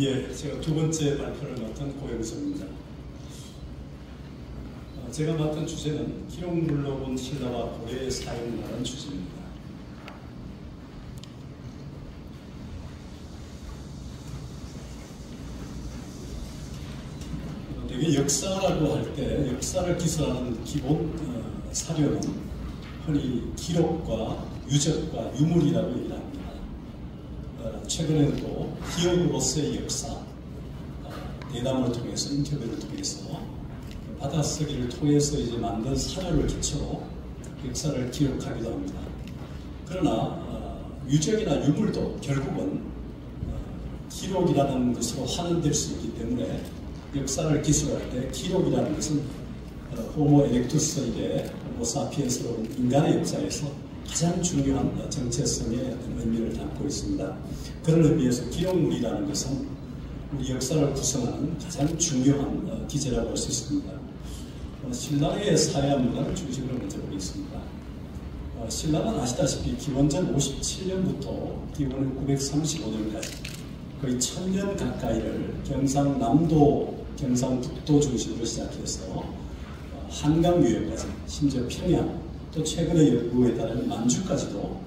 예, 제가 두 번째 발표를 맡은 고영석입니다. 제가 맡은 주제는 기록 눌러본 신라와 고려의 사용이라는 주제입니다. 되게 역사라고 할 때 역사를 기술하는 기본 사료는 흔히 기록과 유적과 유물이라고 얘기를 합니다. 최근에는 또 기억으로서의 역사, 대담을 통해서, 인터뷰를 통해서, 받아쓰기를 통해서 이제 만든 사료를 기초로 역사를 기록하기도 합니다. 그러나 유적이나 유물도 결국은 기록이라는 것으로 환원될 수 있기 때문에 역사를 기술할 때 기록이라는 것은 호모 에렉투스에게 호모사피엔스로 인간의 역사에서 가장 중요한 정체성의 의미를 담고 있습니다. 그런 의미에서 기록물이라는 것은 우리 역사를 구성하는 가장 중요한 기제라고 할 수 있습니다. 신라의 사야 문화를 중심으로 먼저 보겠습니다. 신라는 아시다시피 기원전 57년부터 기원 935년까지 거의 1000년 가까이를 경상남도, 경상북도 중심으로 시작해서 한강 유역까지, 심지어 평양, 또 최근의 연구에 따르면 만주까지도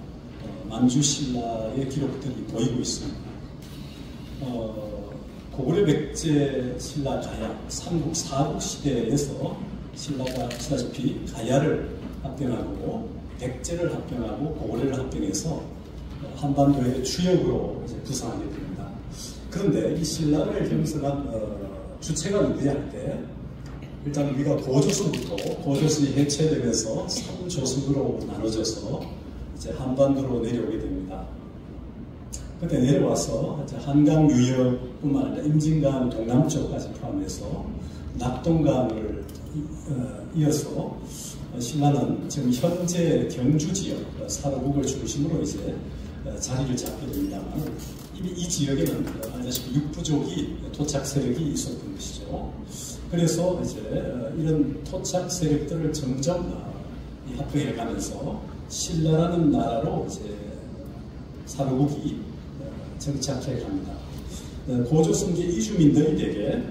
만주 신라의 기록들이 보이고 있습니다. 고구려 백제 신라 가야, 삼국 사국 시대에서 신라가 아시다시피 가야를 합병하고 백제를 합병하고 고구려를 합병해서 한반도의 주역으로 이제 구성하게 됩니다. 그런데 이 신라를 형성한 주체가 누구냐 할 때 일단 우리가 고조선부터 고조선이 해체되면서 3조선으로 나눠져서 이제 한반도로 내려오게 됩니다. 그때 내려와서 이제 한강 유역뿐만 아니라 임진강 동남쪽까지 포함해서 낙동강을 이어서 신라는 지금 현재 경주 지역, 사로국을 중심으로 이제 자리를 잡게 됩니다만 이미 이 지역에는 알다시피 육부족이 토착 세력이 있었던 것이죠. 그래서 이제 이런 토착 세력들을 점점 합병해 가면서 신라라는 나라로 이제 사로국이 정착해 갑니다. 고조선계 이주민들이 대개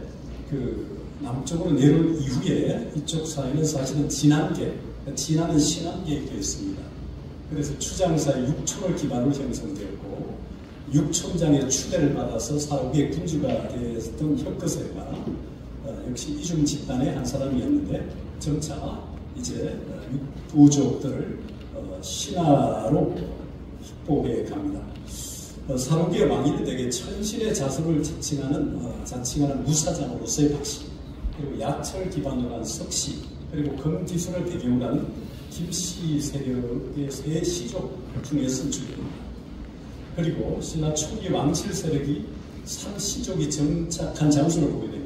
그 남쪽으로 내려올 이후에 이쪽 사회는 사실은 진안계, 진안은 신안계에 되어 있습니다. 그래서 추장사의 육촌을 기반으로 형성되었고 육촌장의 추대를 받아서 사로국의 군주가 되었던 혁거세가 역시 이중 집단의 한 사람이었는데 점차 이제 육부족들을 신하로 확보해 갑니다. 사로국의 왕위는 대개 천신의 자손을 자칭하는 무사장으로서의 박씨, 그리고 약철 기반으로 한 석씨, 그리고 금기술을 배경으로 하는 김씨 세력의 세 시족 중에 선출됩니다. 그리고 신라 초기 왕실 세력이 삼시족이 정착한 장소를 보게 되면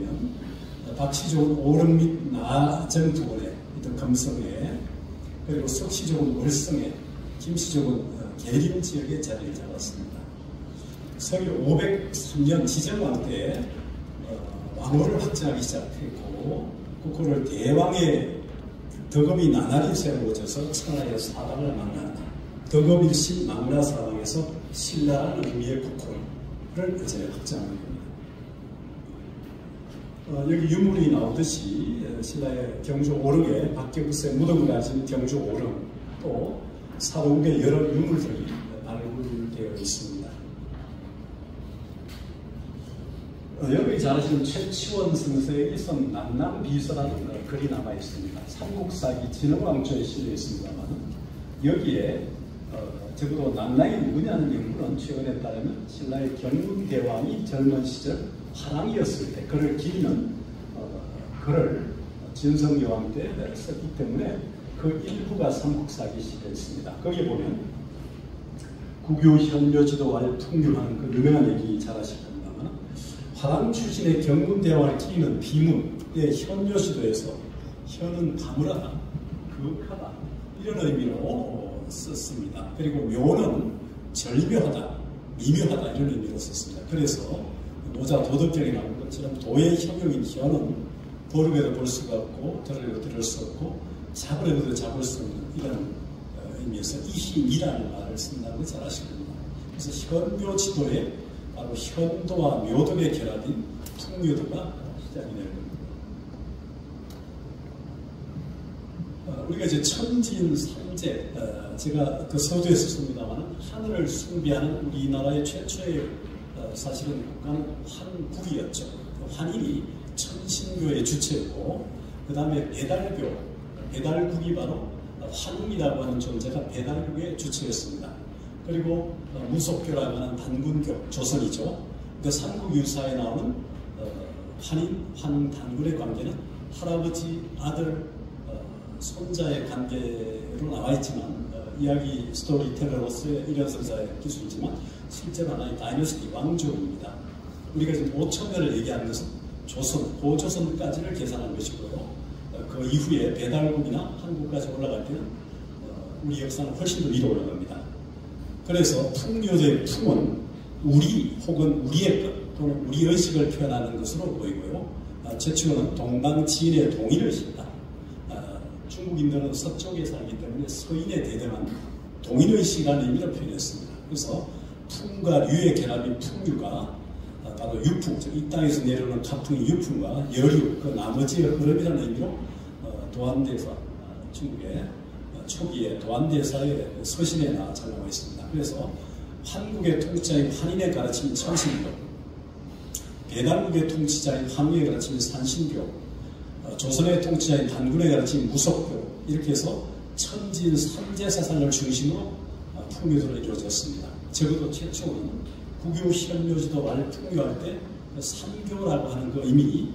박씨족은 오릉 및 나정 부근에 있던 금성에, 그리고 석씨족은 월성에, 김씨족은 계림 지역에 자리를 잡았습니다. 서기 503년 지정왕 때 왕호를 확정하기 시작했고 그거를 대왕의 덕음이 나날이 세워져서 천하의 사방을 망라한다. 덕음일신 망라사방에서 신라라는 의미의 국호를 이제 확정하게 됩니다. 여기 유물이 나오듯이 신라의 경주 오릉에 박경수의 무덤을 가진 경주 오릉, 또 사로국의 여러 유물들이 발굴되어 있습니다. 여기 잘 아시는 최치원 선생의 일선 남남비서라는 글이 남아 있습니다. 삼국사기 진흥왕조에 실려 있습니다만 여기에 적어도 남랑이 누구냐는 연구는 최근에 따르면 신라의 경문대왕이 젊은 시절 화랑이었을 때 그를 기리는 글을 진성여왕 때 썼기 때문에 그 일부가 삼국사기에 실려 있습니다. 거기에 보면 국유 현묘지도와의 풍류하는 그 유명한 얘기 잘 아실 겁니다만 화랑 출신의 경문대왕을 기리는 비문의 현묘지도에서 현은 가물하다, 그윽하다 이런 의미로 썼습니다. 그리고 묘는 절묘하다, 미묘하다 이런 의미로 썼습니다. 그래서 노자 도덕경에 나온 것처럼 도의 형용인 현은 보르게도 볼 수가 없고 들으려도 들을 수 없고 잡으려도 잡을 수 없는 이런 의미에서 이힘이라는 말을 쓴다는 걸 잘 아실 겁니다. 그래서 현묘지도에 바로 현도와 묘덕의 결합인 풍묘도가 시작이 되는 겁니다. 우리가 이제 천진 삼재, 제가 그 서두에서 씁니다만 하늘을 숭배하는 우리나라의 최초의 사실은 국가는 환국이었죠. 환인이 천신교의 주체고, 그 다음에 배달국이 바로 환웅이라고 하는 존재가 배달국의 주체였습니다. 그리고 무속교라고 하는 단군교, 조선이죠. 그 삼국유사에 나오는 환인, 환웅, 단군의 관계는 할아버지, 아들, 손자의 관계로 나와 있지만, 이야기 스토리텔러로서의 일연설자의 기술이지만 실제로 하나의 다이너스티, 왕족입니다. 우리가 지금 5천년을 얘기하는 것은 조선, 고조선까지를 계산한 것이고요. 그 이후에 배달국이나 한국까지 올라갈 때는 우리 역사는 훨씬 더 위로 올라갑니다. 그래서 풍묘도의 풍은 우리 혹은 우리의 것 또는 우리 의식을 표현하는 것으로 보이고요. 제추어는 동방지인의 동일의식이다. 중국인들은 서쪽에 살기 때문에 서인에 대등한 동일의식이라는 의미로 표현했습니다. 그래서 풍과 류의 결합인 풍류가 바로 유풍, 즉 이 땅에서 내려오는 가풍의 유풍과 여류, 그 나머지의 흐름이라는 의미로 도안대사, 중국의 초기에 도안대사의 서신에 나타나고 있습니다. 그래서 한국의 통치자인 환인의 가르침인 천신교, 배달국의 통치자인 환웅의 가르침인 산신교, 조선의 통치자인 단군의 가르침인 무속교, 이렇게 해서 천진 삼재 사상을 중심으로 풍묘도를 이루어졌습니다. 적어도 최초는 국유 현묘지도를 풍묘할 때 삼교라고 하는 그 의미,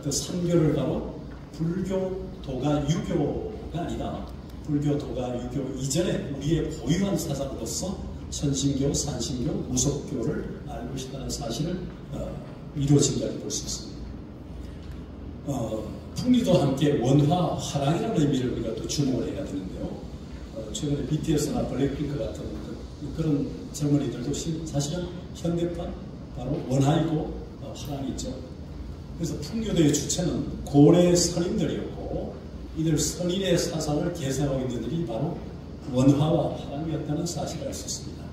그 삼교를 바로 불교, 도가, 유교가 아니라 불교, 도가, 유교 이전에 우리의 고유한 사상으로서 천신교, 산신교, 무속교를 알고 있다는 사실을 이루어진다고 볼 수 있습니다. 풍류도 함께 원화, 화랑이라는 의미를 우리가 또 주목을 해야 되는데요. 최근에 BTS나 블랙핑크 같은 그런 젊은이들도 사실은 현대판 바로 원화이고 화랑이죠. 그래서 풍류도의 주체는 고래 선인들이었고, 이들 선인의 사상을 계승하고 있는 들이 바로 원화와 화랑이었다는 사실을 알 수 있습니다.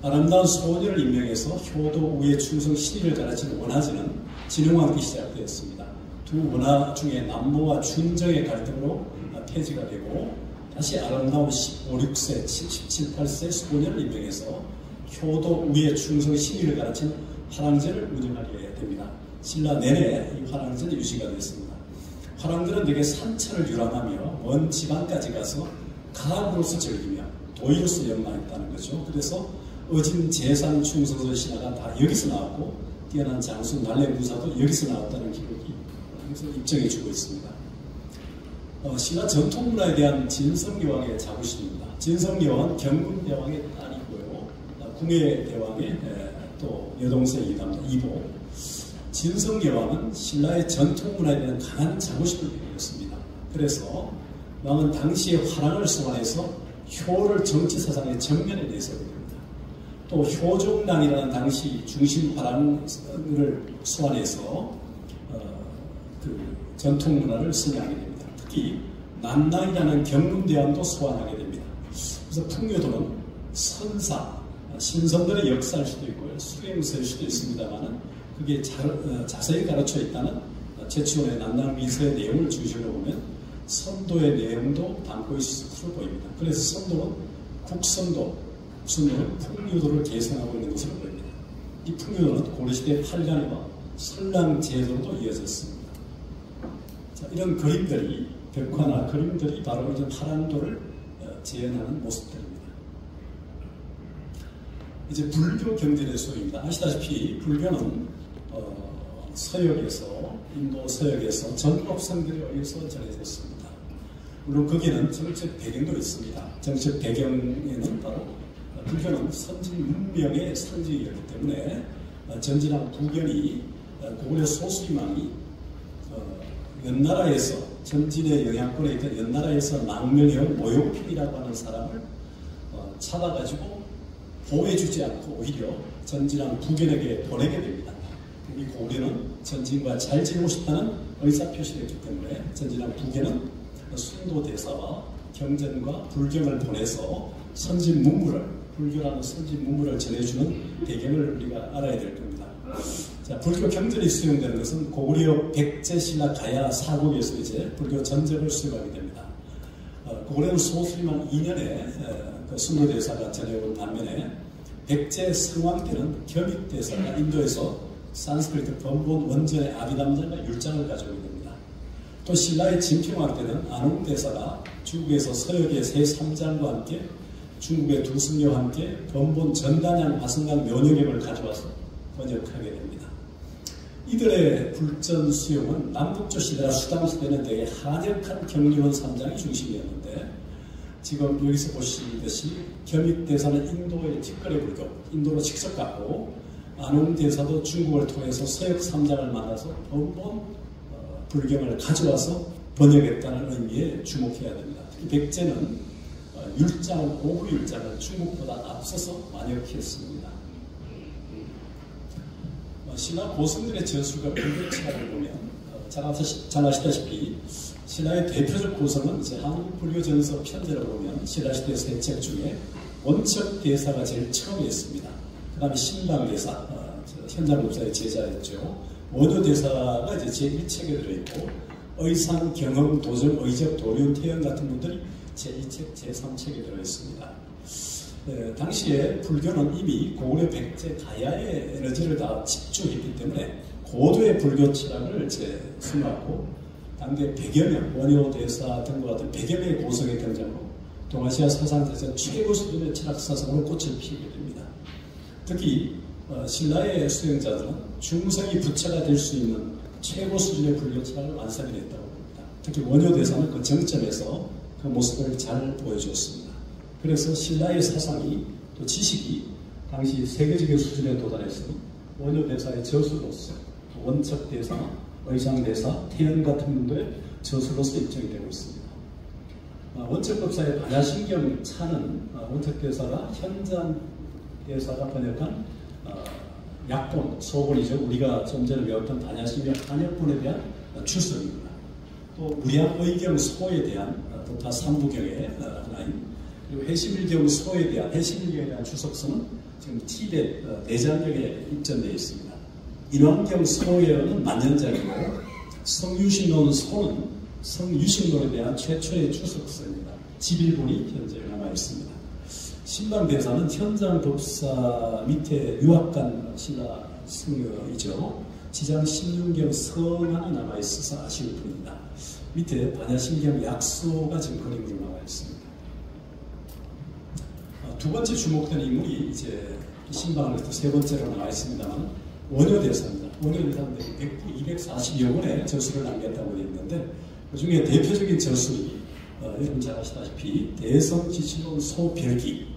아름다운 소녀를 임명해서 효도, 우애, 충성, 신의를 가르치는 원화제는 진흥왕 때 시작되었습니다. 두 원화 중에 남모와 춘정의 갈등으로 폐지가 되고, 다시 아름다운 15, 16세, 17, 18세 소녀를 임명해서 효도, 우애, 충성, 신의를 가르치는 화랑제를 운영하게 됩니다. 신라 내내 이 화랑제는 유지가 됐습니다. 화랑들은 되게 산천을 유람하며 먼 지방까지 가서 가학으로서 즐기며 도의로서 연마했다는 거죠. 그래서 어진 재산 충성서 신화가 다 여기서 나왔고, 뛰어난 장수 날래무사도 여기서 나왔다는 기록이 여기서 입증해주고 있습니다. 신라 전통문화에 대한 진성여왕의 자부심입니다. 진성여왕은 경금대왕의 딸이고요. 궁예대왕의 또 여동생이랍니다. 이보. 진성여왕은 신라의 전통문화에 대한 강한 자부심을 보였습니다. 그래서 왕은 당시의 화랑을 소환해서 효를 정치사상의 정면에 내세우게 됩니다. 또 효종랑이라는 당시 중심 화랑을 소환해서 그 전통문화를 승리하게 됩니다. 특히 남랑이라는 경문대왕도 소환하게 됩니다. 그래서 풍묘도는 선사, 신선들의 역사일 수도 있고요, 수행서일 수도 있습니다만은 그게 자세히 가르쳐 있다는 제치원의 남랑미서의 내용을 중심으로 보면 선도의 내용도 담고 있을 것으로 보입니다. 그래서 선도는 국선도, 국선도는 풍류도를 계승하고 있는 것으로 보입니다. 이 풍류도는 고려시대 팔간이와 설랑제도로도 이어졌습니다. 자, 이런 그림들이, 벽화나 그림들이 바로 이런 화랑도를 재현하는 모습들입니다. 이제 불교 경전의 수입니다. 아시다시피 불교는 서역에서, 인도 서역에서 전법성들에 의해서 전해졌습니다. 물론 거기에는 정책 배경도 있습니다. 정책 배경에는 바로 불교는 선진 문명의 상징이었기 때문에 전진한 부견이 고려 소수임왕이 연나라에서, 전진의 영향권에 있던 연나라에서 낭명형 모욕필이라고 하는 사람을 찾아가지고 보호해주지 않고 오히려 전진한 부견에게 보내게 됩니다. 우리 고려는 전진과 잘 지내고 싶다는 의사표시를 했기 때문에 전진한 부견은 순도 대사와 경전과 불경을 보내서 선진 문물을 불교라는 선진 문물을 전해주는 배경을 우리가 알아야 될 겁니다. 자, 불교 경전이 수용되는 것은 고구려 백제신라 가야 사국에서 이제 불교 전적을 수용하게 됩니다. 고구려는 소수림한 2년에 그 순도대사가 전해온 반면에 백제 성왕 때는 겸익대사가 인도에서 산스크리트 번본 원전의 아비담장과 율장을 가져오게 됩니다. 또 신라의 진평왕 때는 안웅대사가 중국에서 서역의 세 삼장과 함께 중국의 두 승려와 함께 번본 전단양 화승강 면역액을 가져와서 번역하게 됩니다. 이들의 불전 수용은 남북조 시대나 수당 시대는 되게 한역한 경륜원 3장이 중심이었는데 지금 여기서 보시듯이 겸익대사는 인도의 직거래 불교, 인도로 직접 갔고 안웅대사도 중국을 통해서 서역 3장을 만나서 번본 불경을 가져와서 번역했다는 의미에 주목해야 됩니다. 특히 백제는 율장, 오후 율장을 중국보다 앞서서 만역했습니다. 신라 고승들의 저술과 불교 철학을 보면 잘 아시다시피 신라의 대표적 고성은 이제 한국 불교 전서 편제를 보면 신라시대 세 책 중에 원척대사가 제일 처음이었습니다. 그 다음에 신방대사, 현장법사의 제자였죠. 원효대사가 이제 제1책에 들어있고 의상, 경험, 도정, 의적, 도륜, 태연 같은 분들이 제2책, 제3책에 들어있습니다. 당시에 불교는 이미 고구려 백제 가야의 에너지를 다 집중했기 때문에 고도의 불교 철학을 수놓았고 당대 100여 명, 원효대사 등과 같은 100여 명의 고성의 등장으로 동아시아 사상에서 최고 수준의 철학 사상으로 꽃을 피우게 됩니다. 특히 신라의 수행자들은 중성이 부처가 될 수 있는 최고 수준의 불교 철학을 완성해냈다고 봅니다. 특히 원효대사는 그 정점에서 그 모습을 잘 보여주었습니다. 그래서 신라의 사상이 또 지식이 당시 세계적인 수준에 도달했으니 원효대사의 저수로서 원척대사, 의상대사, 태연 같은 분들의 저수로서 입증이 되고 있습니다. 원척법사의 반야신경 차는 원척대사가 현장대사가 번역한 약본, 소본이죠. 우리가 좀 전에 배웠던 반야신경 한역본에 대한 출석입니다. 또 무량의경 소에 대한 도타 3부경의 하나인 그리고 해시밀경 소에 대한 해시밀경에 대한 주석서는 지금 티벳 내장경에 입전되어 있습니다. 인왕경 소에는 만년장이고 성유신론 소는 성유신론에 대한 최초의 주석서입니다. 집일본이 현재 남아 있습니다. 신방대사는 현장 법사 밑에 유학간 신라 승려이죠. 지장 16경 성하나 남아 있어서 아쉬울 뿐입니다. 밑에 반야신경 약소가 지금 그림으로 나와 있습니다. 두 번째 주목되는 인물이 이제 신방에서 세 번째로 나와 있습니다만 원효대사입니다. 원효대사는 240여 권의 저술을 남겼다고 되어 있는데 그 중에 대표적인 저술이 여러분 잘 아시다시피 대성지치론 소별기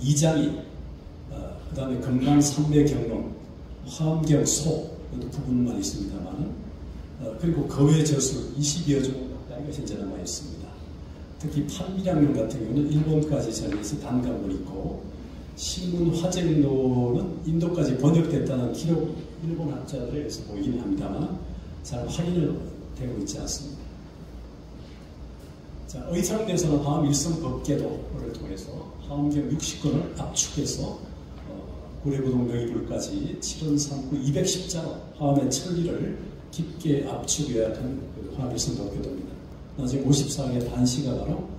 2장이 그 다음에 금강삼매경론 화엄경 소 이것도 부분만 있습니다만 그리고 거외 저술 20여 종 가까이가 현재 남아 있습니다. 특히 판미량론 같은 경우는 일본까지 전해서 단감을 있고 신문화쟁론은 인도까지 번역됐다는 기록 일본 학자들에 의해서 보이긴 합니다만 잘 확인을 되고 있지 않습니다. 자, 의상대사는 화엄 일성법계도를 통해서 화엄경 60권을 압축해서 구례구동 명의불까지 7원삼구 210자로 화엄의 천리를 깊게 압축요약한 화엄 일성법계도입니다. 나중에 54개의 단시가가로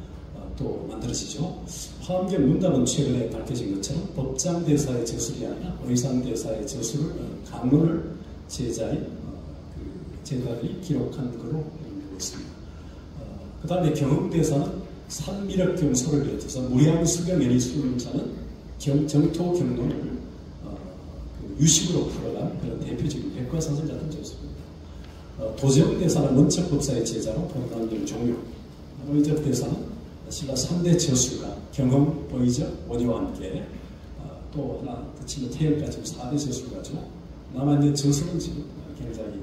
또 만들어지죠. 화엄경 문답은 최근에 밝혀진 것처럼 법장대사의 저술이 아니라 의상대사의 저술을 강론을 제자들이 기록한 것으로 되어 있습니다. 그 다음에 경흥대사는 산미력경소를 비롯해서 무량수경연이 수능차는 정토경론을 유식으로 풀어간 그런 대표적인 백과사설 같은 저술입니다. 도제웅대사는 원척법사의 제자로 본관령 종료, 의적대사는 신라 3대 저술가 경험, 의적, 원효와 함께 또 하나 그치면 태연까지 4대 저술가죠. 남아있는 저술은 지금 굉장히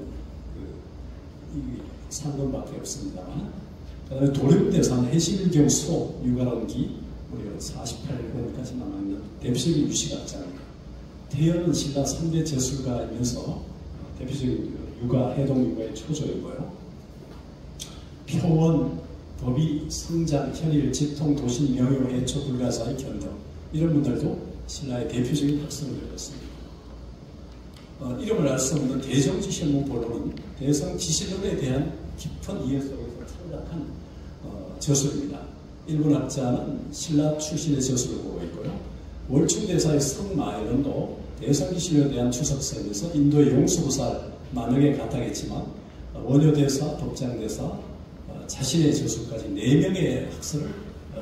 상권밖에 없습니다만 그 다음에 도령대사는 해실경 소, 유가론기 무려 48권까지 남아있는 대표적인 유식학자입니다. 태연은 신라 3대 저술가이면서 대표적인 유가, 해동유가의 초조이고요. 표원, 법이, 성장, 현일, 직통, 도신, 명효, 해초, 불가사의 견덕 이런 분들도 신라의 대표적인 학성을 이뤘습니다. 이름을 알 수 없는 대정지실문보로는 대성지실론에 대한 깊은 이해 속에서 창작한 저술입니다. 일본 학자는 신라 출신의 저술을 보고 있고요. 월충대사의 성마일론도 대성지실론에 대한 추석서에서 인도의 용수보살 만역에 가타겠지만 원효대사, 법장대사, 자신의 저술까지 4명의 학설을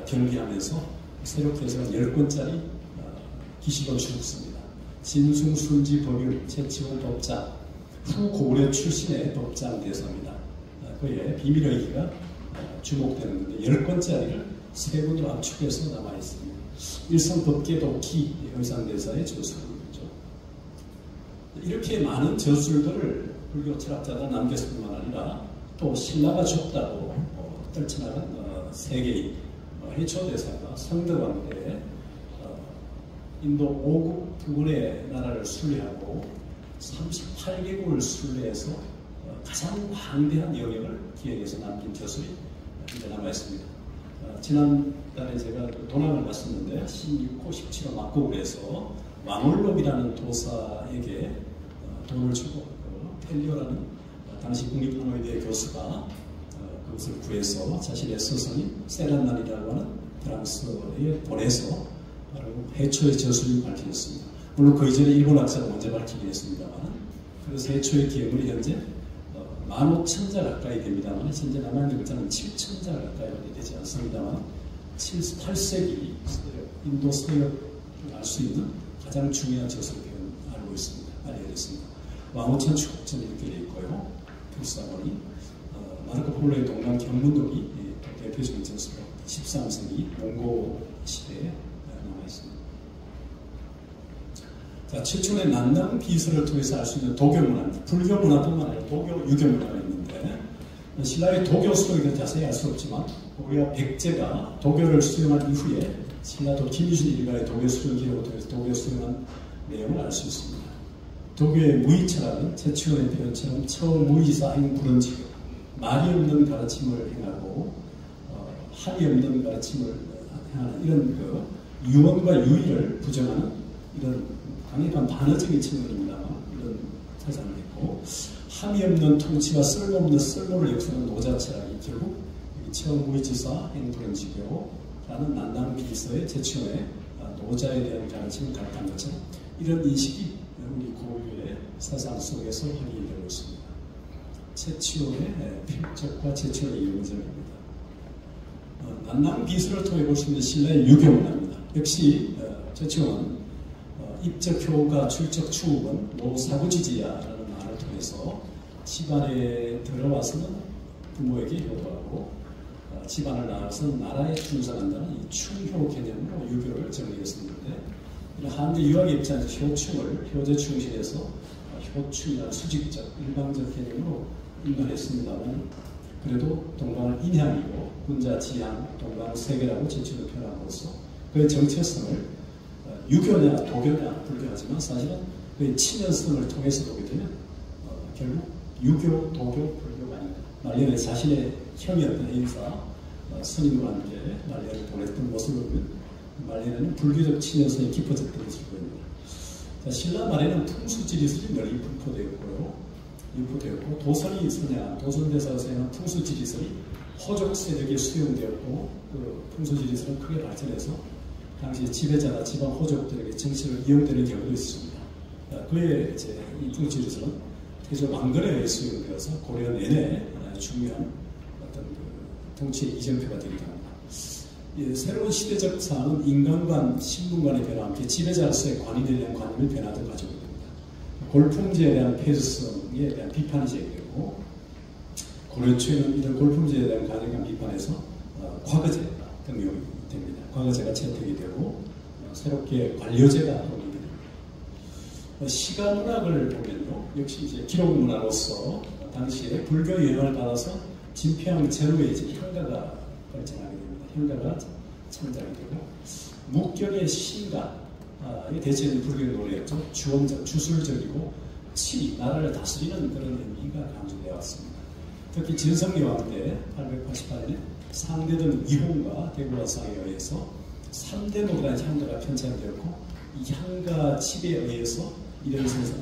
경기하면서 새롭게 해석한 10권짜리 기시론 추석서입니다. 진숭, 순지, 법율, 채치원 법장, 후 고려 출신의 법장 대사입니다. 그의 비밀의기가 주목되는 건데 10권짜리를 3권으로 압축해서 남아있습니다. 일성법계 독기 의상대사의 저술이죠. 이렇게 많은 저술들을 불교 철학자가 남겼을 뿐만 아니라 또 신라가 좁다고 떨쳐나간 세계의 해초대사가 상대왕 때 인도 5국 부근의 나라를 순례하고 38개국을 순례해서 가장 광대한 영역을 기획해서 남긴 저술이 이제 남아있습니다. 지난달에 제가 도남을 갔었는데 16호, 17호 막국을 해서 왕월록이라는 도사에게 돈을 주고 펠리오라는 당시 국립하노이대 교수가 그것을 구해서 자신의 스승인 세란난이라고 하는 프랑스에 보내서 해초의 저술이 밝혀졌습니다. 물론 그 이전에 일본 학자가 먼저 밝히긴 했습니다만, 그래서 해초의 기억물이 현재 15,000자 가까이 됩니다만, 현재 남아있는 글자는 7,000자 가까이 되지 않습니다만, 8세기 인도 서역을 알 수 있는 가장 중요한 저술을 알고 있습니다. 알려졌습니다. 왕호천 추국전이 이렇게 되어 있고요. 불사본이 마르코 폴로의 동남 경문록이 대표적인 저술로 13세기 몽고 시대에 남아있습니다. 자, 최초의 난남 비서를 통해서 알 수 있는 도교 문화입니다. 불교 문화뿐만 아니라 도교, 유교 문화가 있는데, 신라의 도교 수록에 자세히 알 수 없지만 우리가 백제가 도교를 수용한 이후에 신라도 김유신 일가의 도교 수용 기록을 통해서 도교 수용한 내용을 알 수 있습니다. 도교의 무의철학은 최치원의 표현처럼 처무의사 행불언지교, 말이 없는 가르침을 행하고 합이 없는 가르침을 행하는 이런 유언과 유의를 부정하는 이런 강력한 반어적인 측면입니다만 이런 사상을 했고, 함이 없는 통치와 쓸모없는 쓸모를 역사하는 노자철학이 결국 처무의지사 행불언지교라는 난남비서의 제치원의 노자에 대한 가르침을 가르친 것처럼 이런 인식이 우리 고유의 사상 속에서 확인되고 있습니다. 채치원의 필적과 채치원의 이용점입니다. 난남비서를 통해 볼 수 있는 신라의 유교문화입니다. 역시 채치원은 입적효가 출적 추욱은 노사구지지야라는 말을 통해서 집안에 들어와서는 부모에게 효도하고 집안을 나가서 나라에 충성한다는 이 충효 개념으로 유교를 정리했었는데, 한대 유학의 입장에서 효충을 효제 충실해서 효충이라는 수직적 일방적 개념으로 인간했습니다만, 그래도 동방은 인향이고 군자 지향, 동방은 세계라고 제치를 표현함으로써 그의 정체성을 유교냐 도교냐 불교하지만 사실은 그의 친연성을 통해서 보게 되면 결국 유교, 도교, 불교가 아닌가. 말년에 자신의 형이었던 행사 스님과 함께 말년을 보냈던 모습을 보면 말년에는 불교적 친연성이 깊어졌던 것을 보입니다. 신라 말에는 풍수지리설이 널리 유포되었고 도선이 선양한 도선대사가 선양한 풍수지리설이 호족 세력에 수용되었고, 그 풍수지리설은 크게 발전해서 당시 지배자나 지방 호족들에게 정치를 이용되는 경우도 있습니다. 그의 이 풍수지리설은 태조 왕건에 수용되어서 고려 내내 중요한 어떤 통치의 이정표가 되기도 합니다. 새로운 시대적 사항은 인간관, 신분관의 변화와 함께 지배자로서의 관인에 대한 관념의 변화도 가져오게 됩니다. 골품제에 대한 폐쇄성에 대한 비판이 제기되고, 고려 초에는 이런 골품제에 대한 강력한 비판에서 과거제 등용이 됩니다. 과거제가 채택이 되고 새롭게 관료제가 오게 됩니다. 시가문학을 보면요, 역시 이제 기록문화로서 당시에 불교 영향을 받아서 진평 제로에 이제 향가가 발전하게 됩니다. 향가가 창작이 되고, 목격의 시가 대체는 불교의 노래였죠. 주원적, 주술적이고 치, 나라를 다스리는 그런 의미가 강조되어 왔습니다. 특히 진성여왕 때 888년에 상대등 이홍과 대구화상에 의해서 3대 노라는 향가가 편찬되었고 이 향가 칩에 의해서 이런 생산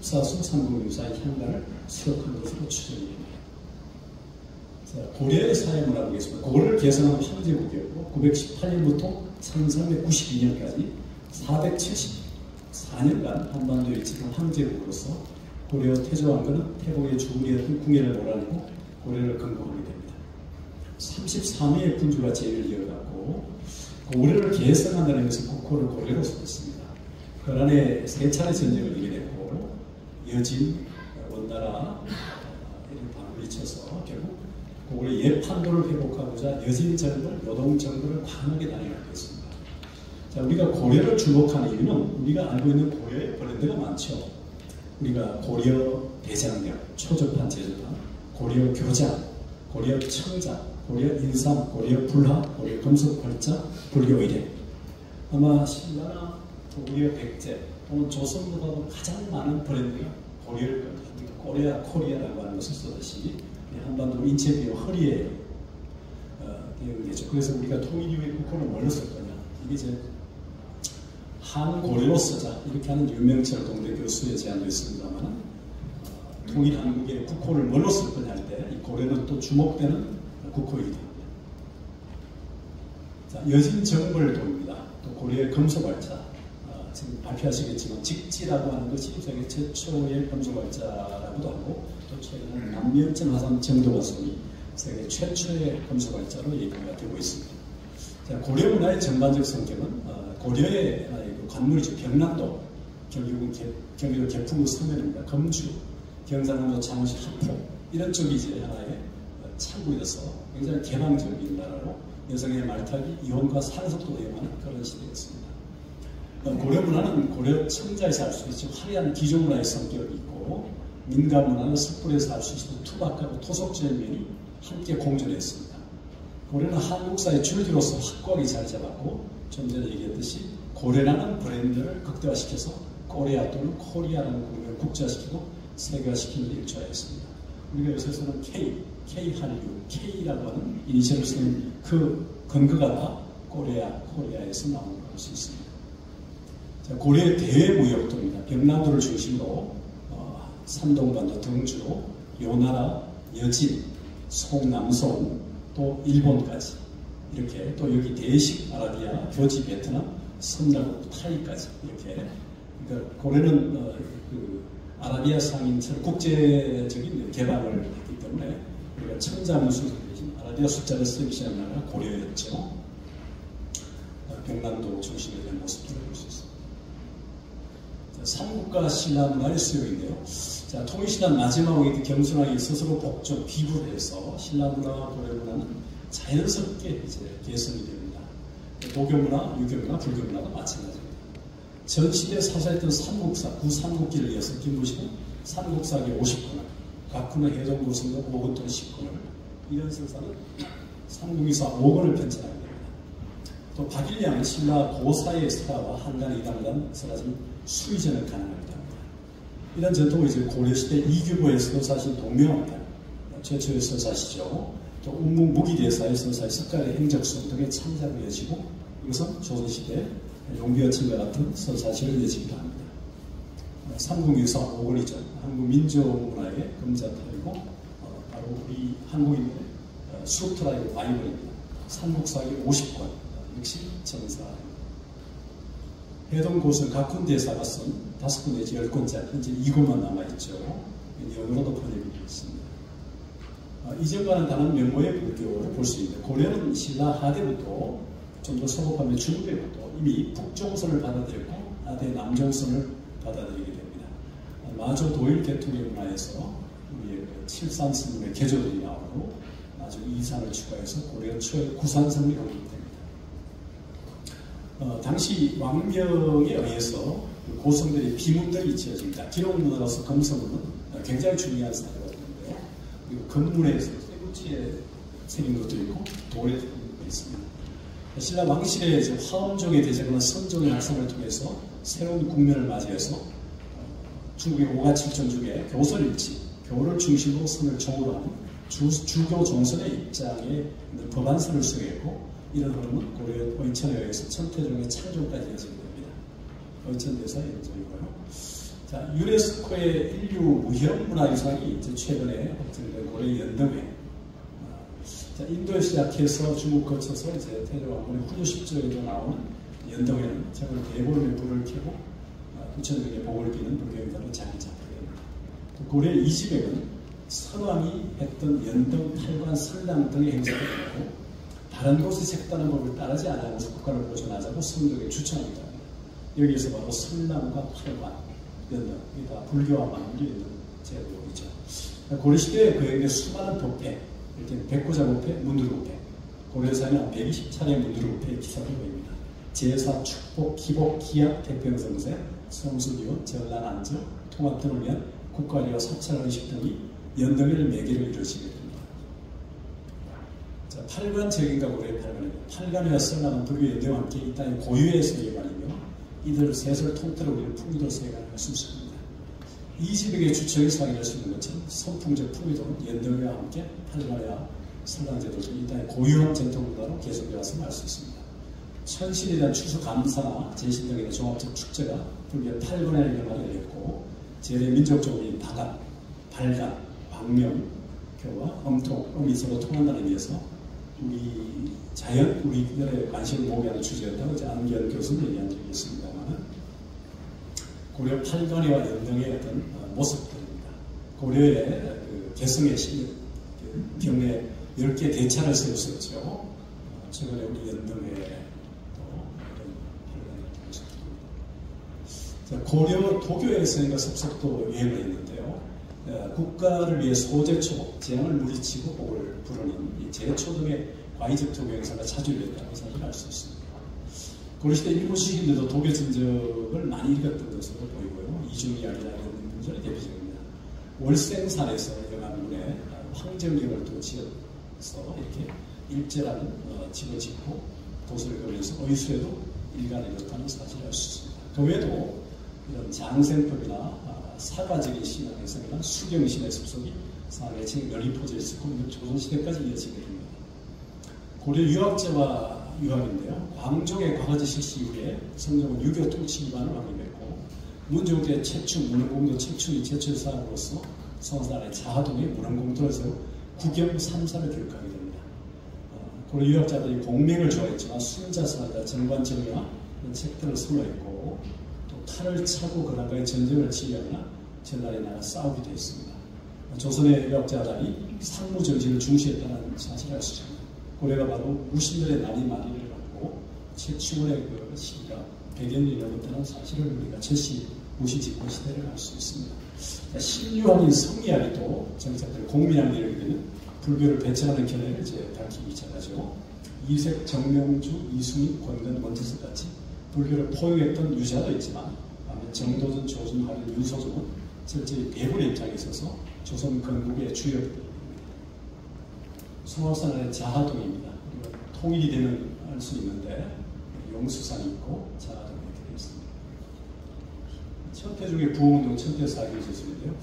힙사수 삼국유사의 향가를 수록한 것으로 추정이 됩니다. 고려의 사회문화를 보겠습니다. 고려를 개성한 황제국이었고 918년부터 1392년까지 474년간 한반도에 위치한 황제국으로서 고려 태조왕건은 태국의 주군이었던 궁예를 몰아내고 고려를 건국하게 됩니다. 33위의 군주가 제위를 이어갔고 고려를 개성한다는 것은 국호를 고려로 썼습니다. 그 안에 세 차례 전쟁을 이기게 됐고 여진, 원나라 이런 방을 쳐서 결국 고려 예판도를 회복하고자 여진 정벌, 요동 정벌을 과감하게 단행하겠습니다. 자, 우리가 고려를 주목하는 이유는 우리가 알고 있는 고려의 브랜드가 많죠. 우리가 고려 대장경, 초접한 제조단, 고려 교장, 고려 청장, 고려 인삼, 고려 불화, 고려 금속발자, 불교 의례. 아마 신라나 고려 백제 또는 조선보다도 가장 많은 브랜드가 고려일 겁니다. 고려 코리아라고 하는 것을 쓰듯이 한반도 인체비어 허리에 되어 있죠. 그래서 우리가 통일 이후에 국호를 뭘로 쓸 거냐. 이게 이제 한고려로 쓰자 이렇게 하는 유명철 동대 교수의 제안도 있습니다만 통일 한국의 국호를 뭘로 쓸 거냐 할 때 이 고려는 또 주목되는 국호이기 때문에 자, 여진 정벌도입니다. 또 고려의 금속발자 지금 발표하시겠지만 직지라고 하는 것이 세계 최초의 금속발자라고도 하고 또 최근 남면천 화산 정도화성이 세계 최초의 금속발자로 얘기가 되고 있습니다. 자, 고려 문화의 전반적 성격은 고려의 관물이죠. 경남도, 경기도 개풍구 서면입니다. 검주, 경상남도 창원시 합포 이런 쪽이 이제 하나의 창구에서 굉장히 개방적인 나라로 여성의 말타기, 이혼과 산속도 이용하는 그런 시대였습니다. 고려 문화는 고려 청자에서 알 수 있죠. 화려한 기조 문화의 성격이 있고 민간 문화는 섣불에서 알 수 있는 투박하고 토속적인 면이 함께 공존했습니다. 고려는 한국사의 줄기로서 확고하게 자리 잡았고 좀 전에 얘기했듯이 고려라는 브랜드를 극대화시켜서 코리아 또는 코리아라는 국명을 국제화시키고 세계화시키는 데 일조하였습니다. 우리가 요새서는 K-한류, K라고 하는 이니셜을 쓰는 그 근거가 다 코리아에서 나온 걸 볼 수 있습니다. 자, 고려의 대외무역도입니다. 경남도를 중심으로 산동반도, 등주, 요나라, 여진, 송남송, 또 일본까지 이렇게 또 여기 대식 아라비아, 교지 베트남, 섬나국 타이까지 이렇게 그러니까 고려는 아라비아 상인처럼 국제적인 개방을 했기 때문에 우리가 청자문수 아라비아 숫자를 쓰기 시작한 나라가 고려였죠. 경남도 중심에 대한 모습들을 볼 수 있습니다. 삼국과 신라 문화의 수요인데요. 자, 통일신라는 마지막에 겸손하게 스스로 복종, 비굴해서 신라 문화와 고려 문화는 자연스럽게 이제 개선이 됩니다. 도교 문화, 유교 문화, 불교 문화도 마찬가지입니다. 전 시대 사사했던 삼국사, 구삼국기를 이어서 김부식은 삼국사기 50권을, 각군의 해동구성도 5권 또는 10권을, 이런 생사는 삼국유사 5권을 편찬하게 됩니다. 또 박일량은 신라 고사의 설화와 한간의 이당단 설화진 수의전을 가능하게 합니다. 이런 전통은 이제 고려시대 이규보의 서사시 동명합니다. 최초의 서사시죠. 또 운무무기대사의 서사의 석가의 행적수 등의 창작을 이어지고 이것은 조선시대 용비어침과 같은 서사시를 이어지기도 합니다. 삼국유사 5권이죠. 한국 민족문화의 금자탑이고 바로 우리 한국인의 수트라이브 바이블입니다. 삼국사기 50권 역시 정사입니다. 해동고선 각군 대사가 쓴 5권 내지 10권짜리 현재 2권만 남아있죠. 영어로도 번역이 되어 있습니다. 이전과는 다른 면모의 불교를 볼 수 있는데 고려는 신라 하대부터 좀 더 소급하면 중국에부터 이미 북종선을 받아들였고 하대 남종선을 받아들이게 됩니다. 마조 도일 계통의 문화에서 우리의 칠산성문의 개조들이 나오고 나중에 이산을 추가해서 고려 초의 구산성이 건립됩니다. 당시 왕명에 의해서 고성들의 비문들이 지어집니다. 기록문으로서 금성문은 굉장히 중요한 사례가 되는데요. 그리고 건물에서 쇠붙이에 새긴 것도 있고 돌에 새긴 것도 있습니다. 신라 왕실의 화엄종의 대제거나 선종의 학성을 통해서 새로운 국면을 맞이해서 중국의 5가 7종 중에 교설일치, 교를 중심으로 선을 종으로 하는 주교 종선의 입장에 법안서를 수행했고 이런 흐름은 고려 의천에 의해서 천태종의 창조까지 이어지게 됩니다. 의천대사 연정이고요. 자, 유네스코의 인류 무형문화유산이 이제 최근에 확정된 고려 연등회. 자, 인도에 시작해서 중국 거쳐서 이제 태조왕건의 후유십조에도 나오는 연등회는 최근 대궐의 불을 켜고 부처님의 복을 비는 불교행사로 자리 잡게 됩니다. 고려 이지백은 선왕이 했던 연등, 탈관, 설랑 등의 행사를 하고 다른 곳의 색다른 법을 따르지 않으면서 국가를 보존하자고 성덕에 추천합니다. 여기에서 바로 설랑과 탈관, 연등, 이게 다 불교와 맞물려 있는 제도이죠. 고려시대에 그에게 수많은 법회, 이렇게 백고자법회, 문두법회, 고려사에는 한 120차례 문두법회의 기사를 보입니다. 제사, 축복, 기복, 기약, 태평성세, 성수기원, 전란, 안정, 통합 등을 위한 국가리와 사찰 의식 등이 연등을 매개로 이루어지게 됩니다. 자, 팔관적인가 고려의 팔관입니다. 팔관회와 설랑은 불교 연대와 함께 이 땅의 고유의 세계관이며 이들 셋을 통틀어 우리는 풍의도 세계관을 할 수 있습니다. 이지백의 주체에서 확인할 수 있는 것처럼 선풍적 풍의도는 연등회와 함께 팔관회와 설랑제도 등 이 땅의 고유한 전통 문화로 계속되어 왔음을 알 수 있습니다. 천신에 대한 추수 감사나 제신 등의 종합적 축제가 불교의 팔관회를 연관되었고 제대 민족적인 다간, 발간, 광명교와 엄통, 음이 서로 통한다는 의미에서 우리 자연, 우리들의 관심을 모으게 하는 주제였다고 이제 안기현 교수는 얘기한 적이 있습니다만 고려 팔관회와 연등의 어떤 모습들입니다. 고려의 그 개성의 실력, 경내 10개 대차를 세웠었죠. 최근에 우리 연등회 고려 도교에서인가 섭섭도 유행을 했는데요. 국가를 위해 소제초, 재앙을 물리치고 복을 부르는 이 제초 등의 과의적 도교 행사가 자주 일어났다고 사실 알 수 있습니다. 고려시대 일부 시인들도 도교 전적을 많이 읽었던 것으로 보이고요. 이중이야기라는 문절이 대표적입니다. 월생산에서 영암군에 황정경을 또 지어서 이렇게 일제라는 집을 짓고 도서를 그리면서 의술에도 일간을 이뤘다는 사실을 알 수 있습니다. 그 외에도 이런 장생법이나 사가적인 신앙 해석이나 수경신의 습속이 사회에 지금 널리 퍼져 있었고 조선시대까지 이어지게 됩니다. 고려 유학제와 유학인데요. 광종의 과거제 실시 이후에 성종은 유교 통치 기반을 확립했고 문종때 최충, 문흥공도 최충이 제철 사람으로서 성산의 자하동에 문흥공도를 세워 국영 3사를 교육하게 됩니다. 고려 유학자들이 공명을 좋아했지만 순자사다, 정관정리와 이런 책들을 선호했고 또 칼을 차고 그나마의 전쟁을 지휘하거나 전날에 나가 싸우기도 했습니다. 조선의 유학자들이 상무정신을 중시했다는 사실을 알 수 있습니다. 고려가 바로 무신들의 날이 많이 일어났고 최충원의 그 시기가 100년이 넘었다는 사실을 우리가 최씨 무신집권 시대를 알 수 있습니다. 신유한인 성리학이 정착될 공민왕이 이르게 되는 불교를 배척하는 견해를 이제 밝히기 시작하죠. 이색, 정명주, 이순희, 권근, 원태석 같이 불교를 포용했던 유자도 있지만 정도전, 조준, 하륜, 윤소종은 실제 배분의 입장에 있어서 조선 건국의 주요 송화산의 자하동입니다. 통일이 되면 알 수 있는데 용수산이 있고 자하동이 이렇게 되어 있습니다. 천태종의 부흥운동 천태사학이 있었는데요.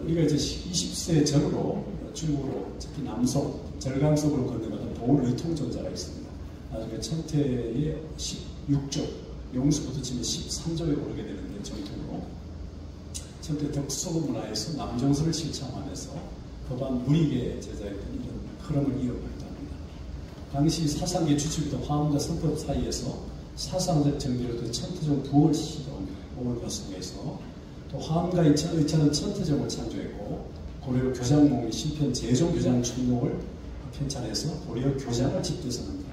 우리가 이제 20세 전후로 중국으로 특히 남송, 절강석으로 건너가던 보울의통전자가 있습니다. 나중에 천태의 16조, 용수부터 치면 13조에 오르게 되는데 정통으로 천태 덕소금 문화에서 남정서를 실천하면서 법안 문익의 제자였던 이런 흐름을 이어갔다 합니다. 당시 사상계 주축이던 화엄과 선법 사이에서 사상적 정비로 된 천태종 부월 시동, 5월 가성에서 또 화엄과 의천은 천태종을 창조했고 고려 교장몽이 신편 제종교장 충동을 편찬해서 고려 교장을 집대성합니다.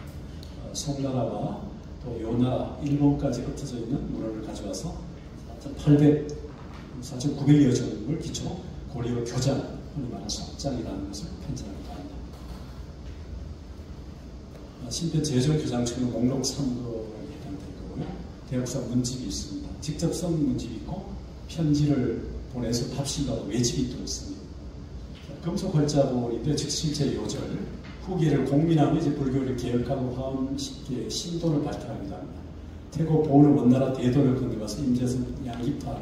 송나라와 또 요나라, 일본까지 흩어져 있는 문헌을 가져와서 4,900여 점을 기초 고려 교장, 흔히 말하는 속장이라는 것을 편찬하기도 합니다. 신편 제종교장 충동 목록 3도에 해당될 거고요. 대역사 문집이 있습니다. 직접 쓴 문집이 있고 편지를 보내서 답신가도 외집이 또 있습니다. 금속활자본인데 즉 실제 요절, 후기를 공민하면 이제 불교를 개혁하고 화엄식의 신도를 발달합니다. 태고 보은의 원나라 대도를 건너가서 임재선 양기파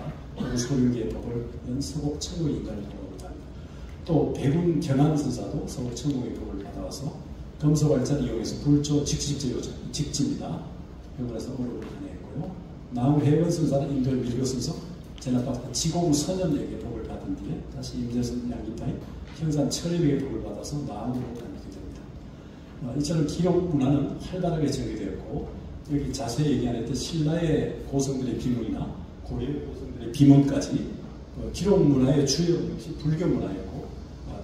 소륜계의 법을 연 서복 천국의 인간을 돌아오기도 합니다. 또 백운 견한선사도 서복 천국의 법을 받아와서 검소발자를 이용해서 불조 직지입니다. 병원에서 어록을 탄핵했고요. 나후 해원선사는 인도의 밀거선서 제나파트 지공 선현에게 복을 받은 뒤에 다시 임재선 양기파의 형산 철입에게 복을 받아서 나후로 탄핵이 됩니다. 이처럼 기록 문화는 활발하게 전개되었고 여기 자세히 얘기 안 했던 신라의 고성들의 비문이나 고려의 고성들의 비문까지 기록 문화의 주요 역시 불교 문화였고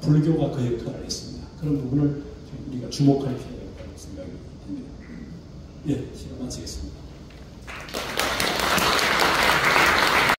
불교가 그 역할을 했습니다. 그런 부분을 우리가 주목할 필요가 있다고 생각이 듭니다. 예, 시간 마치겠습니다.